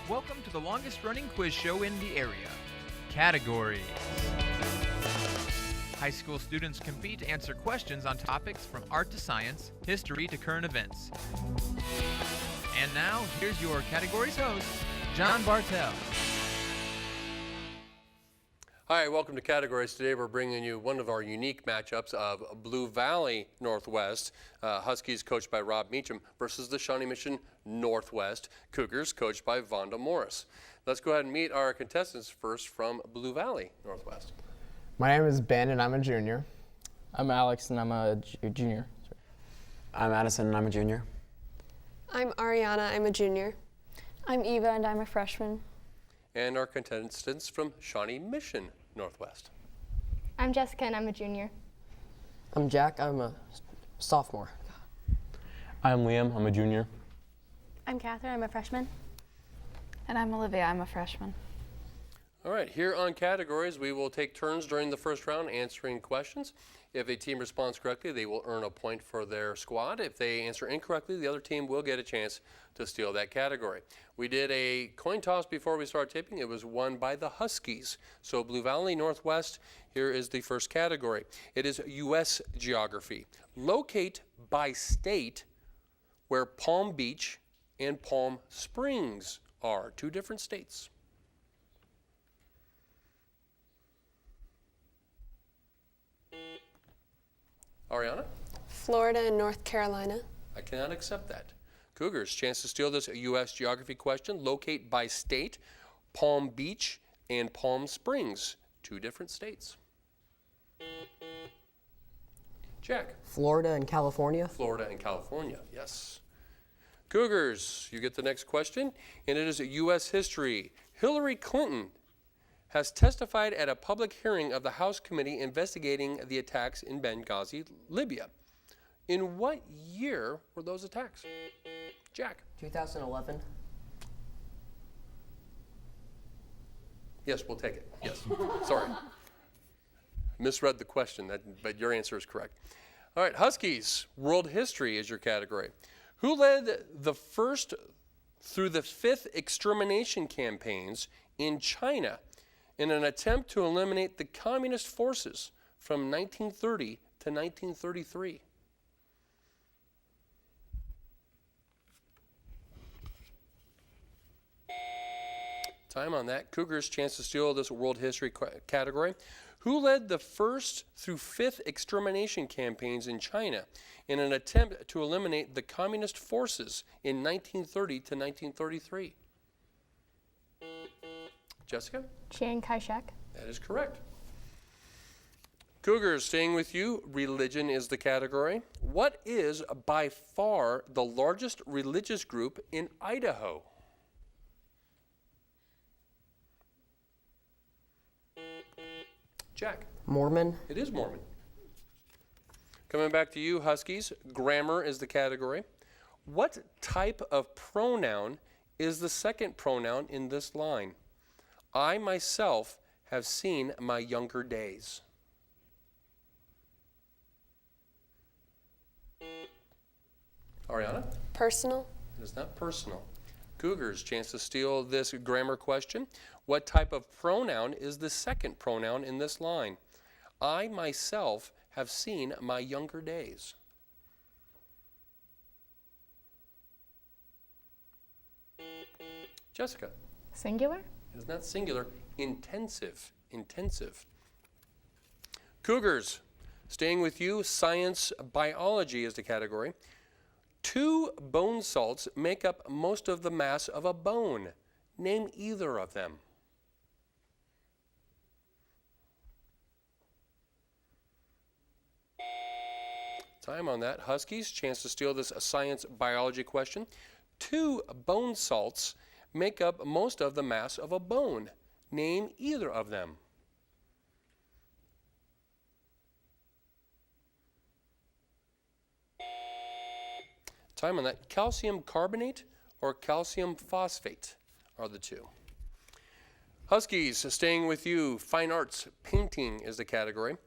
Welcome to the longest running quiz show in the area. Categories. High school students compete to answer questions on topics from art to science, history to current events. And now, here's your categories host, John Bartell. Hi, welcome to Categories. Today we're bringing you one of our unique matchups of Blue Valley Northwest, Huskies coached by Rob Meacham, versus the Shawnee Mission Northwest Cougars coached by Vonda Morris. Let's go ahead and meet our contestants first from Blue Valley Northwest. My name is Ben and I'm a junior. I'm Alex and I'm a junior. I'm Addison and I'm a junior. I'm Ariana, I'm a junior. I'm Eva and I'm a freshman. And our contestants from Shawnee Mission Northwest. I'm Jessica and I'm a junior. I'm Jack, I'm a sophomore. I'm Liam, I'm a junior. I'm Catherine, I'm a freshman. And I'm Olivia, I'm a freshman. All right, here on Categories, we will take turns during the first round answering questions. If a team responds correctly, they will earn a point for their squad. If they answer incorrectly, the other team will get a chance to steal that category. We did a coin toss before we started taping. It was won by the Huskies. So Blue Valley Northwest, here is the first category. It is U.S. geography. Locate by state where Palm Beach and Palm Springs are. Two different states. Ariana? Florida and North Carolina. I cannot accept that. Cougars, chance to steal this U.S. geography question. Locate by state, Palm Beach and Palm Springs. Two different states. Jack? Florida and California. Florida and California, yes. Cougars, you get the next question, and it is U.S. history. Hillary Clinton has testified at a public hearing of the House Committee investigating the attacks in Benghazi, Libya. In what year were those attacks? Jack? 2011. Yes, we'll take it. Yes. Sorry. Misread the question, but your answer is correct. All right, Huskies, world history is your category. Who led the first through the fifth extermination campaigns in China in an attempt to eliminate the communist forces from 1930 to 1933? Time on that. Cougars, chance to steal this world history category. Who led the first through fifth extermination campaigns in China in an attempt to eliminate the communist forces in 1930 to 1933? Jessica? Chiang Kai-shek. That is correct. Cougars, staying with you, religion is the category. What is by far the largest religious group in Idaho? Jack? Mormon. It is Mormon. Coming back to you, Huskies, grammar is the category. What type of pronoun is the second pronoun in this line? I myself have seen my younger days. Ariana? Personal. It is not personal. Cougars, chance to steal this grammar question. What type of pronoun is the second pronoun in this line? I myself have seen my younger days. Jessica? Singular? It is not singular, intensive. Intensive. Cougars, staying with you, science biology is the category. 2 bone salts make up most of the mass of a bone. Name either of them. Time on that. Huskies, chance to steal this science biology question. 2 bone salts make up most of the mass of a bone. Name either of them. Time on that. Calcium carbonate or calcium phosphate are the two. Huskies, staying with you, fine arts, painting is the category.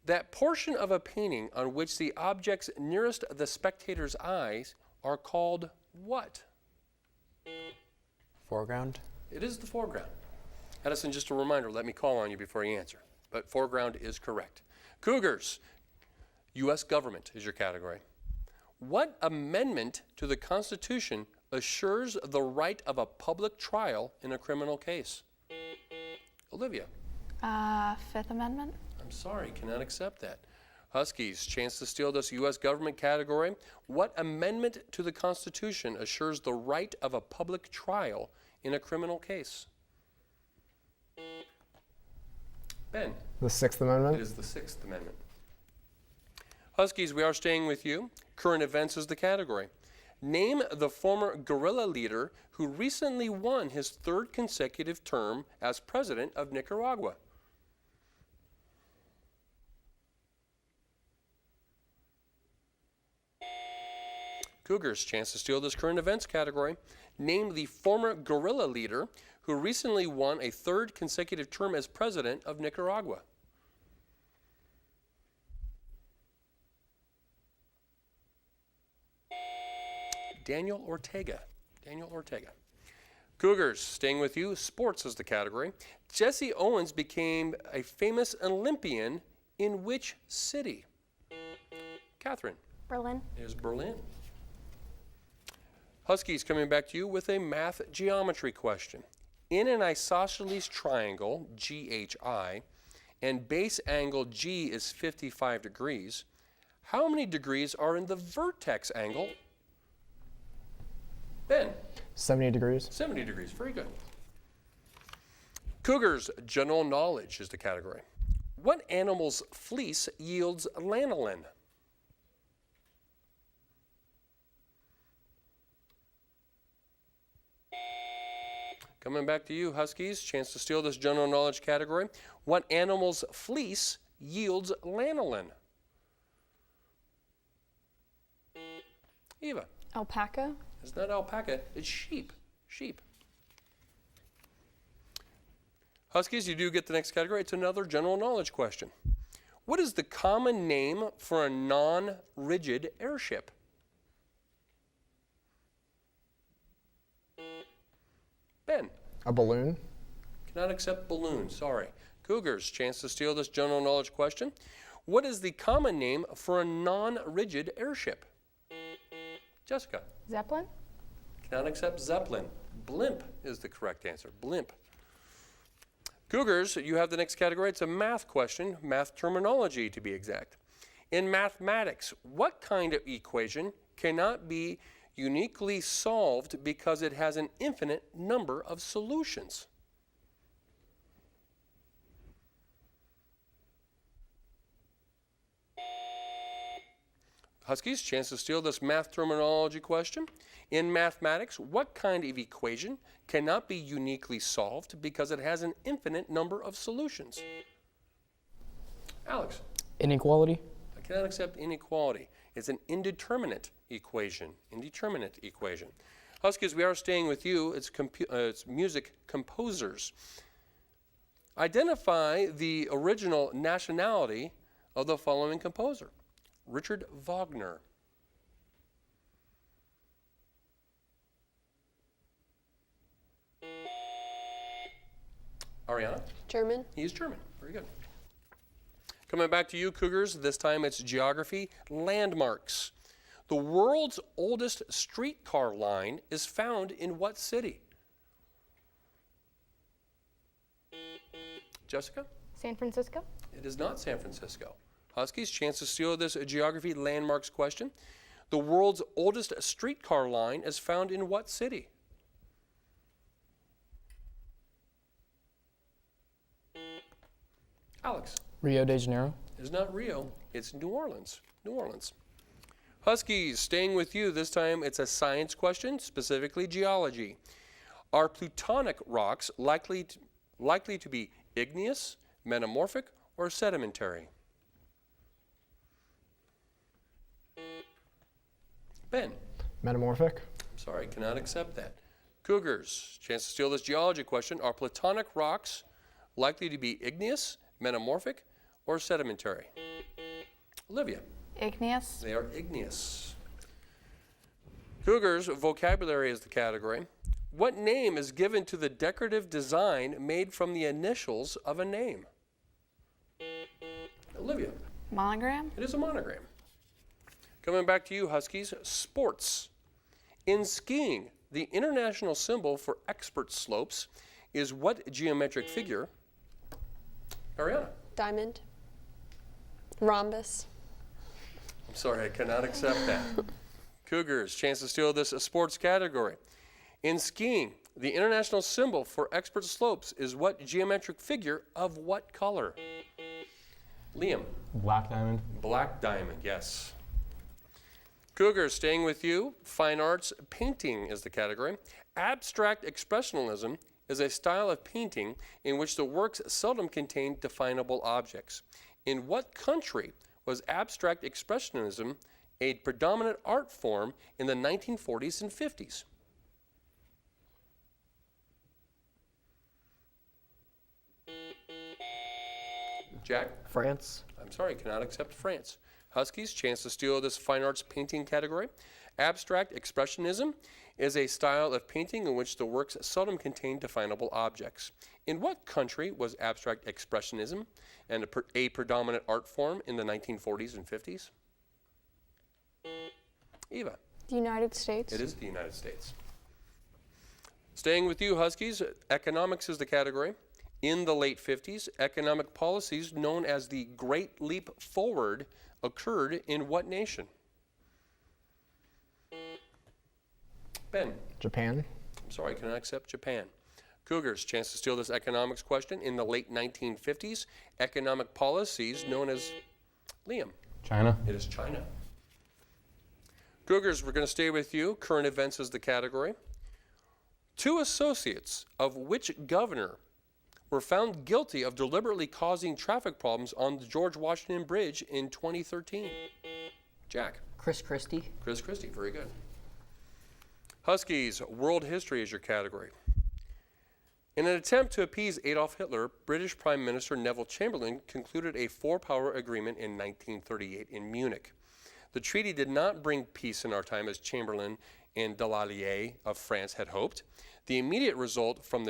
That portion of a painting on which the objects nearest the spectator's eyes are called what? Foreground. It is the foreground. Edison, just a reminder, let me call on you before you answer. But foreground is correct. Cougars, U.S. government is your category. What amendment to the Constitution assures the right of a public trial in a criminal case? Olivia. Fifth Amendment. I'm sorry, cannot accept that. Huskies, chance to steal this U.S. government category. What amendment to the Constitution assures the right of a public trial in a criminal case? Ben. The Sixth Amendment. It is the Sixth Amendment. Huskies, we are staying with you. Current events is the category. Name the former guerrilla leader who recently won his third consecutive term as president of Nicaragua. Cougars, chance to steal this current events category. Name the former guerrilla leader who recently won a third consecutive term as president of Nicaragua. Daniel Ortega. Daniel Ortega. Cougars, staying with you, sports is the category. Jesse Owens became a famous Olympian in which city? Catherine. Berlin. It is Berlin. Huskies, coming back to you with a math geometry question. In an isosceles triangle, GHI, and base angle G is 55 degrees, how many degrees are in the vertex angle? Ben. 70 degrees. 70 degrees, very good. Cougars, general knowledge is the category. What animal's fleece yields lanolin? Coming back to you, Huskies, chance to steal this general knowledge category. What animal's fleece yields lanolin? Eva. Alpaca. It's not alpaca, it's sheep. Sheep. Huskies, you do get the next category. It's another general knowledge question. What is the common name for a non-rigid airship? Ben. A balloon. Cannot accept balloon, sorry. Cougars, chance to steal this general knowledge question. What is the common name for a non-rigid airship? Jessica. Zeppelin. Cannot accept Zeppelin. Blimp is the correct answer. Blimp. Cougars, you have the next category. It's a math question, math terminology to be exact. In mathematics, what kind of equation cannot be uniquely solved because it has an infinite number of solutions? Huskies, chance to steal this math terminology question. In mathematics, what kind of equation cannot be uniquely solved because it has an infinite number of solutions? Alex. Inequality. I cannot accept inequality. It's an indeterminate equation. Indeterminate equation. Huskies, we are staying with you. It's music composers. Identify the original nationality of the following composer. Richard Wagner. Ariana? German. He is German. Very good. Coming back to you, Cougars. This time it's geography. Landmarks. The world's oldest streetcar line is found in what city? Jessica? San Francisco. It is not San Francisco. Huskies, chance to steal this geography landmarks question. The world's oldest streetcar line is found in what city? Alex. Rio de Janeiro. It is not Rio, it's New Orleans. New Orleans. Huskies, staying with you. This time it's a science question, specifically geology. Are plutonic rocks likely to be igneous, metamorphic, or sedimentary? Ben. Metamorphic. I'm sorry, cannot accept that. Cougars, chance to steal this geology question. Are plutonic rocks likely to be igneous, metamorphic, or sedimentary? Olivia. Igneous. They are igneous. Cougars, vocabulary is the category. What name is given to the decorative design made from the initials of a name? Olivia. Monogram? It is a monogram. Coming back to you, Huskies. Sports. In skiing, the international symbol for expert slopes is what geometric figure? Ariana. Diamond. Rhombus. I'm sorry, I cannot accept that. Cougars, chance to steal this sports category. In skiing, the international symbol for expert slopes is what geometric figure of what color? Liam. Black diamond. Black diamond, yes. Cougars, staying with you. Fine arts, painting is the category. Abstract expressionism is a style of painting in which the works seldom contain definable objects. In what country was abstract expressionism a predominant art form in the 1940s and 50s? Jack? France. I'm sorry, cannot accept France. Huskies, chance to steal this fine arts painting category. Abstract expressionism is a style of painting in which the works seldom contain definable objects. In what country was abstract expressionism and a predominant art form in the 1940s and 50s? Eva. The United States. It is the United States. Staying with you, Huskies, economics is the category. In the late 50s, economic policies known as the Great Leap Forward occurred in what nation? Ben. Japan. I'm sorry, I cannot accept Japan. Cougars, chance to steal this economics question. In the late 1950s, economic policies known as Liam. China. It is China. Cougars, we're going to stay with you. Current events is the category. Two associates of which governor were found guilty of deliberately causing traffic problems on the George Washington Bridge in 2013? Jack. Chris Christie. Chris Christie, very good. Huskies, world history is your category. In an attempt to appease Adolf Hitler, British Prime Minister Neville Chamberlain concluded a four-power agreement in 1938 in Munich. The treaty did not bring peace in our time as Chamberlain and Daladier of France had hoped. The immediate result from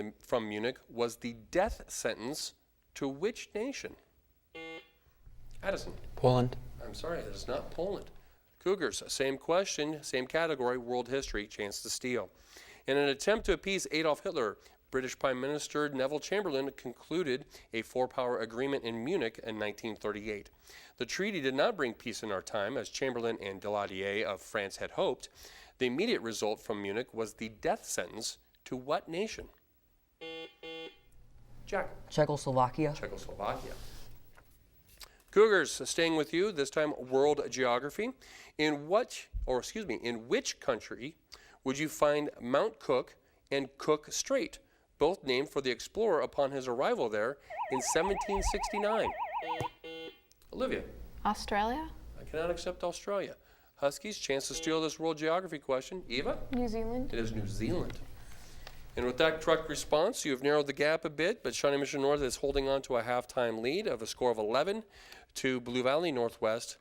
Munich was the death sentence to which nation? Addison. Poland. I'm sorry, that is not Poland. Cougars, same question, same category, world history, chance to steal. In an attempt to appease Adolf Hitler, British Prime Minister Neville Chamberlain concluded a four-power agreement in Munich in 1938. The treaty did not bring peace in our time, as Chamberlain and Daladier of France had hoped. The immediate result from Munich was the death sentence to what nation? Jack. Czechoslovakia. Czechoslovakia. Cougars, staying with you, this time world geography. In which country would you find Mount Cook and Cook Strait, both named for the explorer upon his arrival there in 1769? Olivia. Australia? I cannot accept Australia. Huskies, chance to steal this world geography question. Eva? New Zealand. It is New Zealand. And with that correct response, you have narrowed the gap a bit, but Shawnee Mission North is holding on to a halftime lead of a score of 11 to Blue Valley Northwest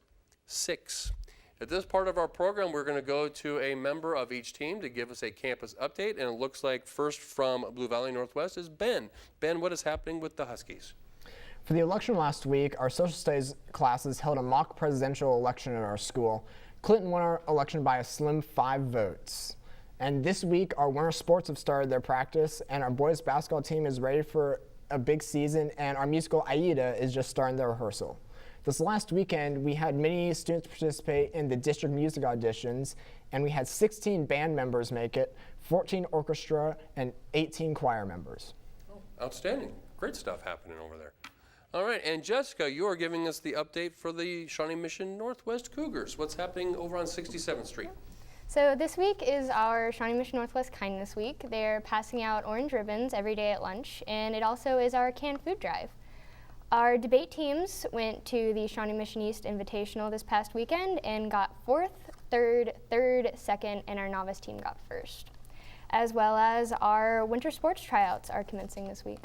6. At this part of our program, we're going to go to a member of each team to give us a campus update, and it looks like first from Blue Valley Northwest is Ben. Ben, what is happening with the Huskies? For the election last week, our social studies classes held a mock presidential election at our school. Clinton won our election by a slim 5 votes. And this week, our winter sports have started their practice, and our boys basketball team is ready for a big season, and our musical Aida is just starting their rehearsal. This last weekend, we had many students participate in the district music auditions, and we had 16 band members make it, 14 orchestra, and 18 choir members. Oh, outstanding. Great stuff happening over there. All right, and Jessica, you are giving us the update for the Shawnee Mission Northwest Cougars. What's happening over on 67th Street? So this week is our Shawnee Mission Northwest Kindness Week. They're passing out orange ribbons every day at lunch, and it also is our canned food drive. Our debate teams went to the Shawnee Mission East Invitational this past weekend and got 4th, 3rd, 2nd, and our novice team got 1st. As well as our winter sports tryouts are commencing this week.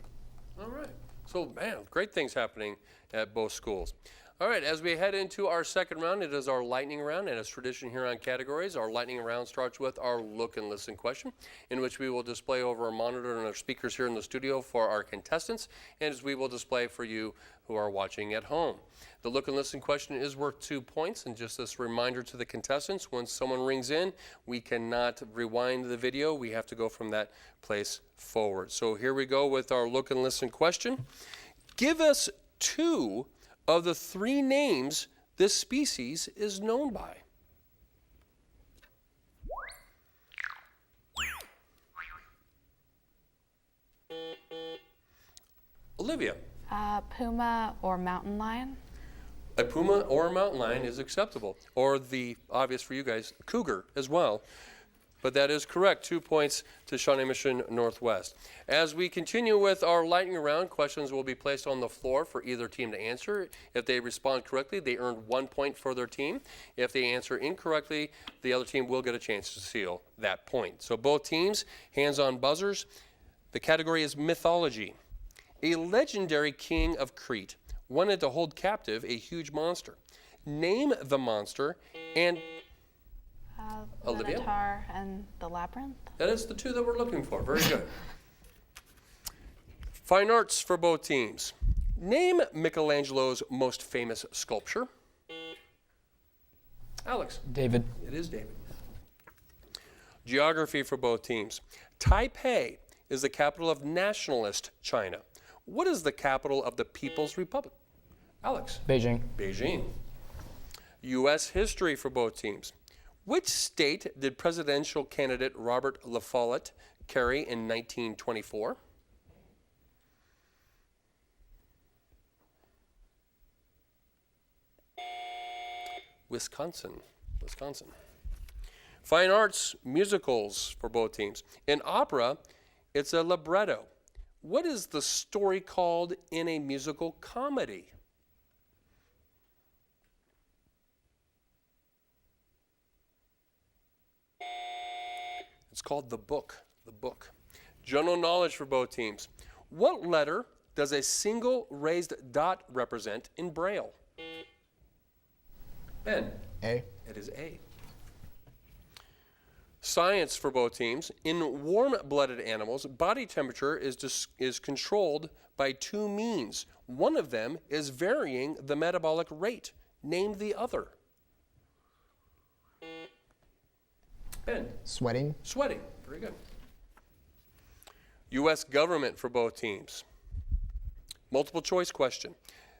All right. So, man, great things happening at both schools. All right, as we head into our second round, it is our lightning round, and as tradition here on Categories, our lightning round starts with our look and listen question, in which we will display over our monitor and our speakers here in the studio for our contestants, and as we will display for you who are watching at home. The look and listen question is worth 2 points, and just this reminder to the contestants, when someone rings in, we cannot rewind the video. We have to go from that place forward. So here we go with our look and listen question. Give us 2 of the 3 names this species is known by. Olivia. Puma or mountain lion? A puma or a mountain lion is acceptable, or the obvious for you guys, cougar as well. But that is correct. 2 points to Shawnee Mission Northwest. As we continue with our lightning round, questions will be placed on the floor for either team to answer. If they respond correctly, they earn 1 point for their team. If they answer incorrectly, the other team will get a chance to seal that point. So both teams, hands on buzzers. The category is mythology. A legendary king of Crete wanted to hold captive a huge monster. Name the monster and Olivia? Minotaur and the Labyrinth? That is the 2 that we're looking for. Very good. Fine arts for both teams. Name Michelangelo's most famous sculpture. Alex. David. It is David. Geography for both teams. Taipei is the capital of nationalist China. What is the capital of the People's Republic? Alex. Beijing. Beijing. U.S. history for both teams. Which state did presidential candidate Robert La Follette carry in 1924? Wisconsin. Fine arts, musicals for both teams. In opera, it's a libretto. What is the story called in a musical comedy? It's called The Book. The Book. General knowledge for both teams. What letter does a single raised dot represent in Braille? Ben. A. It is A. Science for both teams. In warm-blooded animals, body temperature is controlled by 2 means. One of them is varying the metabolic rate. Name the other. Ben. Sweating. Sweating. Very good. U.S. government for both teams. Multiple choice question.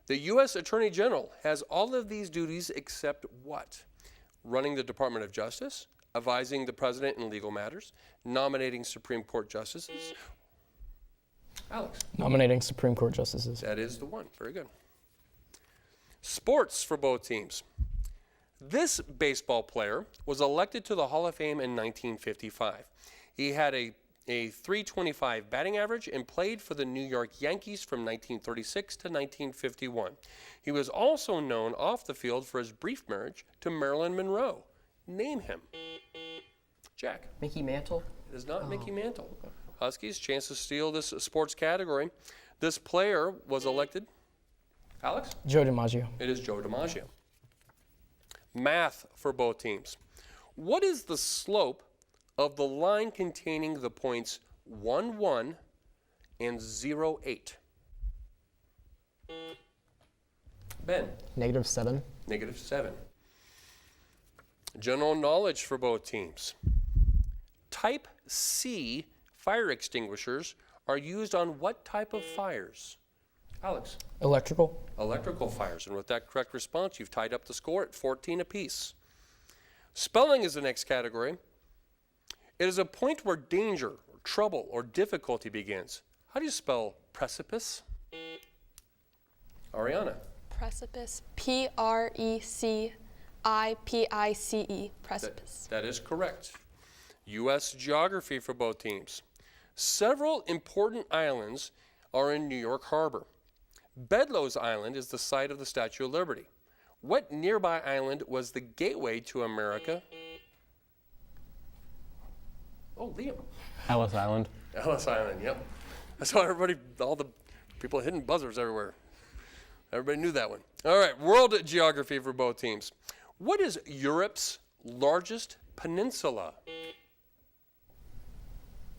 The U.S. Attorney General has all of these duties except what? Running the Department of Justice, advising the President in legal matters, nominating Supreme Court justices. Alex. Nominating Supreme Court justices. That is the one. Very good. Sports for both teams. This baseball player was elected to the Hall of Fame in 1955. He had a .325 batting average and played for the New York Yankees from 1936 to 1951. He was also known off the field for his brief marriage to Marilyn Monroe. Name him. Jack. Mickey Mantle? It is not Mickey Mantle. Huskies, chance to steal this sports category. This player was elected. Alex? Joe DiMaggio. It is Joe DiMaggio. Math for both teams. What is the slope of the line containing the points 1, 1 and 0, 8? Ben. -7. -7. General knowledge for both teams. Type C fire extinguishers are used on what type of fires? Alex. Electrical. Electrical fires. And with that correct response, you've tied up the score at 14 apiece. Spelling is the next category. It is a point where danger, or trouble, or difficulty begins. How do you spell precipice? Ariana. Precipice. Precipice. Precipice. That is correct. U.S. geography for both teams. Several important islands are in New York Harbor. Bedloe's Island is the site of the Statue of Liberty. What nearby island was the gateway to America? Oh, Liam. Ellis Island. Ellis Island, yep. I saw everybody, all the people hitting buzzers everywhere. Everybody knew that one. All right, world geography for both teams. What is Europe's largest peninsula?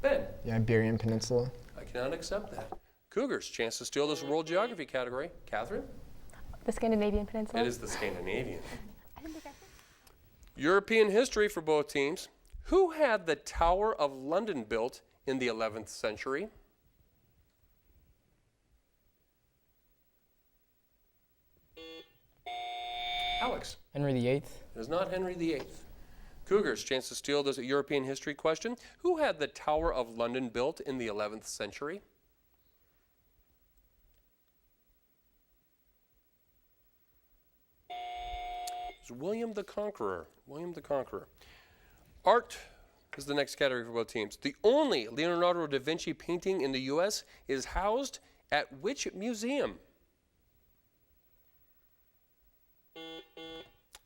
Ben? The Iberian Peninsula. I cannot accept that. Cougars, chance to steal this world geography category. Catherine? The Scandinavian Peninsula. It is the Scandinavian. I didn't think I could. European history for both teams. Who had the Tower of London built in the 11th century? Alex? Henry VIII. It is not Henry VIII. Cougars, chance to steal this European history question. Who had the Tower of London built in the 11th century? It's William the Conqueror. William the Conqueror. Art is the next category for both teams. The only Leonardo da Vinci painting in the U.S. is housed at which museum?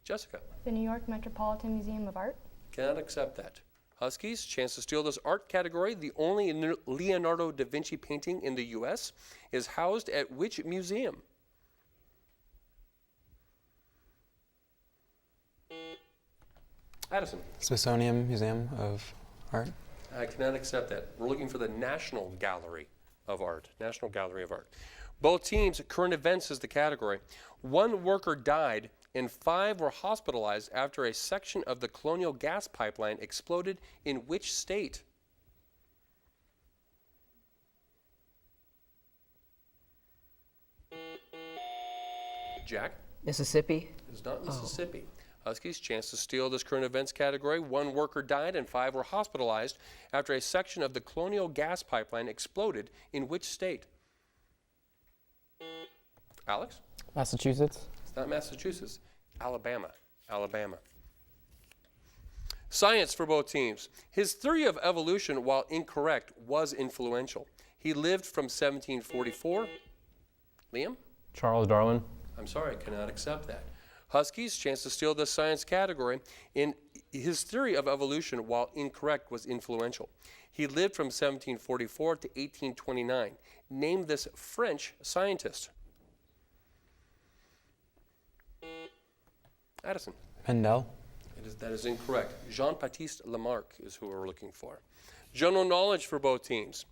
Jessica? The New York Metropolitan Museum of Art. Cannot accept that. Huskies, chance to steal this art category. The only Leonardo da Vinci painting in the U.S. is housed at which museum? Addison? Smithsonian Museum of Art. I cannot accept that. We're looking for the National Gallery of Art. National Gallery of Art. Both teams, current events is the category. One worker died and 5 were hospitalized after a section of the Colonial gas pipeline exploded in which state? Jack? Mississippi. It is not Mississippi. Huskies, chance to steal this current events category. 1 worker died and 5 were hospitalized after a section of the Colonial gas pipeline exploded in which state? Alex? Massachusetts. It's not Massachusetts. Alabama. Alabama. Science for both teams. His theory of evolution, while incorrect, was influential. He lived from 1744. Liam? Charles Darwin. I'm sorry, I cannot accept that. Huskies, chance to steal this science category. In his theory of evolution, while incorrect, was influential. He lived from 1744 to 1829. Name this French scientist. Addison. Mendel. That is incorrect. Jean-Baptiste Lamarck is who we're looking for. General knowledge for both teams.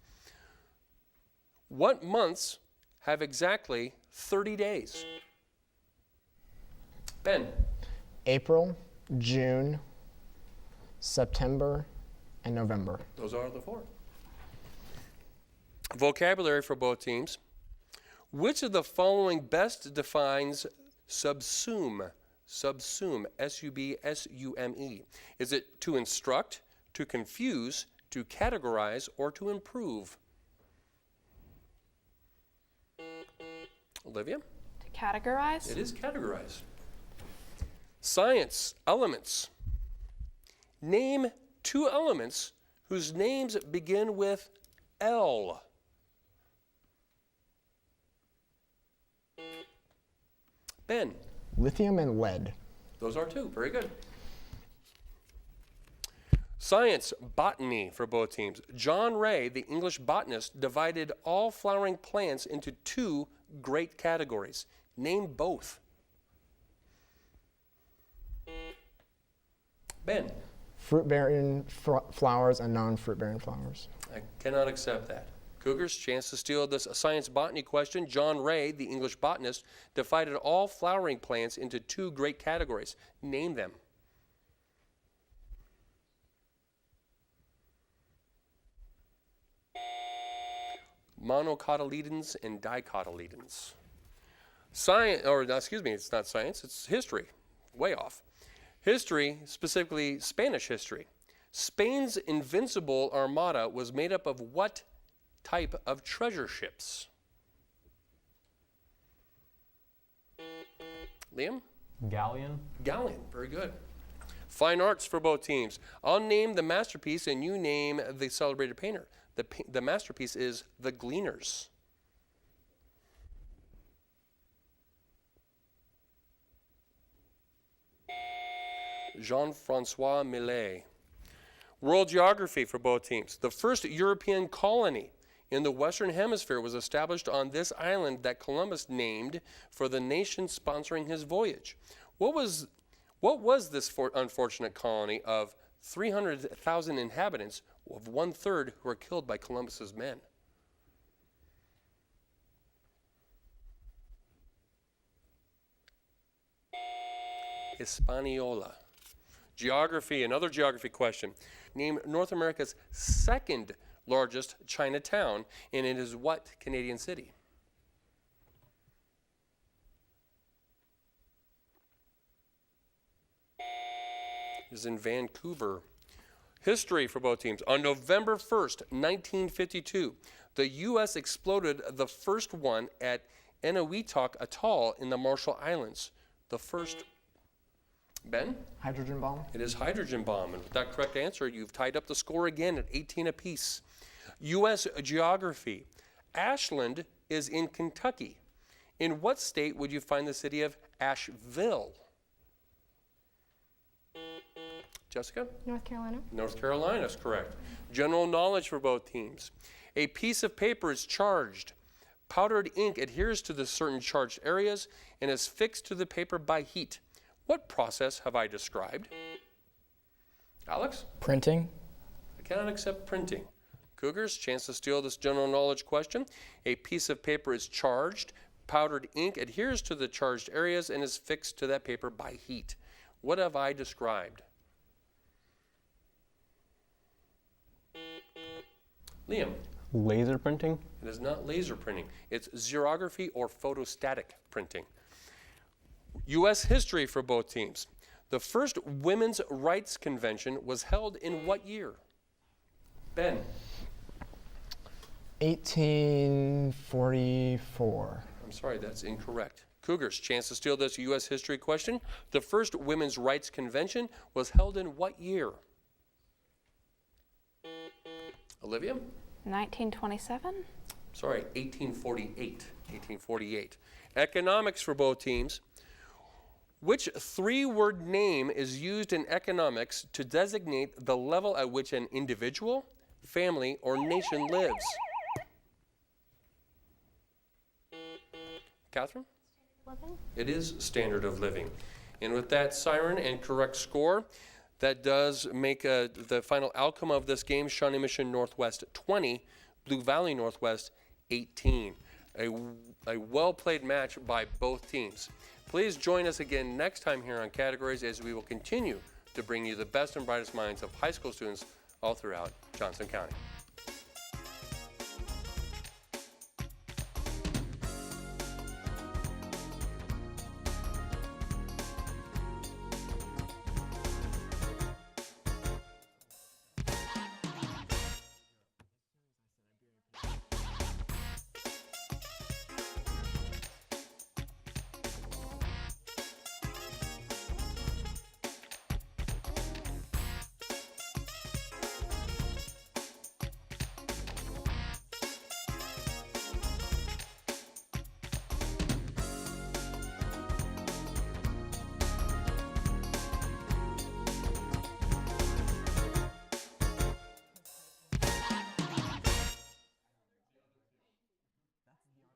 What months have exactly 30 days? Ben. April, June, September, and November. Those are the 4. Vocabulary for both teams. Which of the following best defines subsume? Subsume, S-U-B-S-U-M-E. Is it to instruct, to confuse, to categorize, or to improve? Olivia? To categorize? It is categorize. Science, elements. Name 2 elements whose names begin with L. Ben. Lithium and lead. Those are 2. Very good. Science, botany for both teams. John Ray, the English botanist, divided all flowering plants into 2 great categories. Name both. Ben. Fruit-bearing flowers and non-fruit-bearing flowers. I cannot accept that. Cougars, chance to steal this science botany question. John Ray, the English botanist, divided all flowering plants into 2 great categories. Name them. Monocotyledons and dicotyledons. It's not science, it's history. Way off. History, specifically Spanish history. Spain's invincible armada was made up of what type of treasure ships? Liam? Galleon. Galleon, very good. Fine arts for both teams. I'll name the masterpiece and you name the celebrated painter. The masterpiece is The Gleaners. Jean-Francois Millet. World geography for both teams. The first European colony in the Western Hemisphere was established on this island that Columbus named for the nation sponsoring his voyage? What was this unfortunate colony of 300,000 inhabitants, of 1/3 who were killed by Columbus's men? Hispaniola. Geography, another geography question. Name North America's second largest Chinatown, and it is what Canadian city? It is in Vancouver. History for both teams. On November 1st, 1952, the U.S. exploded the first one at Eniwetok Atoll in the Marshall Islands. The first, Ben? Hydrogen bomb. It is hydrogen bomb. And with that correct answer, you've tied up the score again at 18 apiece. U.S. geography. Ashland is in Kentucky. In what state would you find the city of Asheville? Jessica? North Carolina. North Carolina is correct. General knowledge for both teams. A piece of paper is charged. Powdered ink adheres to the certain charged areas and is fixed to the paper by heat. What process have I described? Alex? Printing. I cannot accept printing. Cougars, chance to steal this general knowledge question. A piece of paper is charged. Powdered ink adheres to the charged areas and is fixed to that paper by heat. What have I described? Liam? Laser printing? It is not laser printing. It's xerography or photostatic printing. U.S. history for both teams. The first women's rights convention was held in what year? Ben? 1844. I'm sorry, that's incorrect. Cougars, chance to steal this U.S. history question. The first women's rights convention was held in what year? Olivia? 1927. Sorry, 1848. 1848. Economics for both teams. Which three-word name is used in economics to designate the level at which an individual, family, or nation lives? Catherine? Living? It is standard of living. And with that siren and correct score, that does make the final outcome of this game, Shawnee Mission Northwest 20, Blue Valley Northwest 18. A well-played match by both teams. Please join us again next time here on Categories as we will continue to bring you the best and brightest minds of high school students all throughout Johnson County.